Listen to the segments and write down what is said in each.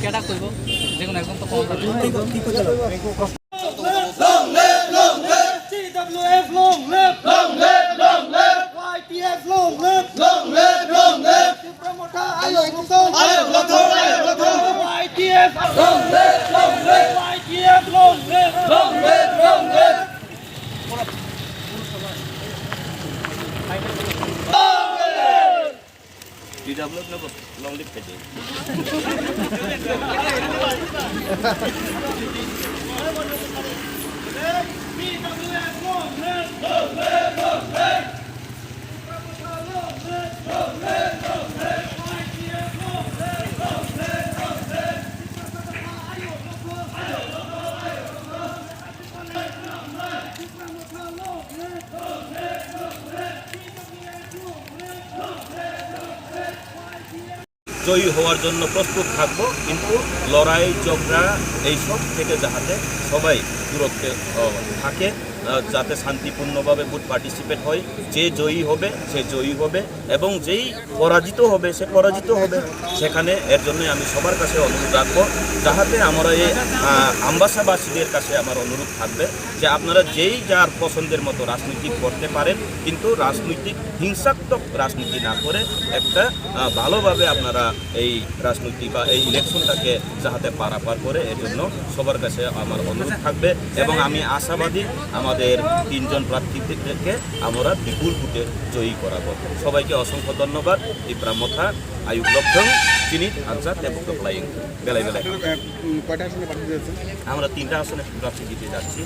কেটা করব দেখুন একদম তো কম CWF long live long live YPF long live long live Promoter ayo YPF long live YPF long live DW নেব long live পেজে জয়ী হওয়ার জন্য প্রস্তুত থাকবো, কিন্তু লড়াই ঝগড়া এইসব থেকে যাতে সবাই দূরত্বে থাকে, যাতে শান্তিপূর্ণভাবে ভোট পার্টিসিপেট হয়। যে জয়ী হবে সে জয়ী হবে এবং যেই পরাজিত হবে সে পরাজিত হবে। সেখানে এর জন্য আমি সবার কাছে অনুরোধ রাখবো, যাহাতে আমরা এই আমবাসাবাসীদের কাছে আমার অনুরোধ থাকবে যে আপনারা যেই যার পছন্দের মতো রাজনীতি করতে পারেন, কিন্তু রাজনৈতিক হিংসাত্মক রাজনীতি না করে একটা ভালোভাবে আপনারা এই রাজনীতি বা এই ইলেকশনটাকে যাহাতে পারাপার করে, এর জন্য সবার কাছে আমার অনুরোধ থাকবে। এবং আমি আশাবাদী আমাদের 3 জন প্রার্থীদেরকে আমরা বিপুল ভোটে জয়ী করাবো। সবাইকে অসংখ্য ধন্যবাদ। Ibrahim মোথা। Ayub Lokthong, Chinit, Ansat, Tepuk Flying, Belay Belay. কয়টা আসনে পাঠিয়ে দিয়েছেন? আমরা 3টা আসনে প্রার্থী দিতে যাচ্ছি।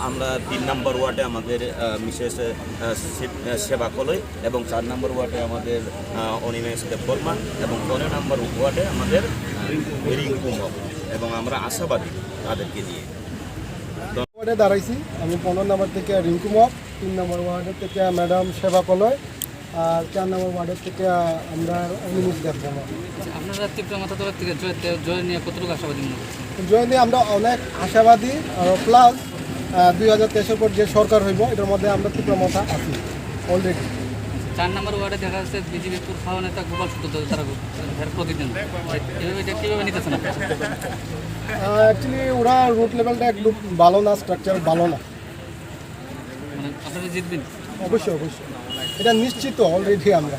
আমরা 3 নম্বর ওয়ার্ডে আমাদের মিসেস সেবা কলই এবং 4 নম্বর ওয়ার্ডে আমাদের অনিমেষ দেববর্মা এবং 15 নম্বর ওয়ার্ডে আমাদের রিঙ্কু মগ এবং আমরা আশাবাদী তাদেরকে নিয়ে। ওয়ার্ডে দাঁড়াইছি আমি 15 নম্বর থেকে রিঙ্কু মগ, 3 নম্বর ওয়ার্ডের থেকে ম্যাডাম সেবা কলয়, আর 4 নম্বর ওয়ার্ডের থেকে আমরা অনিমেষ দেববর্মা। আপনারা তীব্রমাত্রা তরফ থেকে জয় নিয়ে কতটুকু আশাবাদী মনে করছেন? জয় নিয়ে আমরা অনেক আশাবাদী, আর প্লাস 2023 পর যে সরকার হইব এটার মধ্যে আমরা তীব্রমাত্রা আছি অলরেডি। 4 নম্বর ওয়ার্ডে দেখা যাচ্ছে বিজেপি খাওয়া নেতা গোপাল সূত্র তারা প্রতিদিন এভাবে এটা কীভাবে নিতেছেন? অ্যাকচুয়ালি ওরা রুট লেভেলটা একটু ভালো না, স্ট্রাকচার ভালো না। মানে আপনারা জিতবেন? অবশ্যই অবশ্যই, এটা নিশ্চিত অলরেডি আমরা।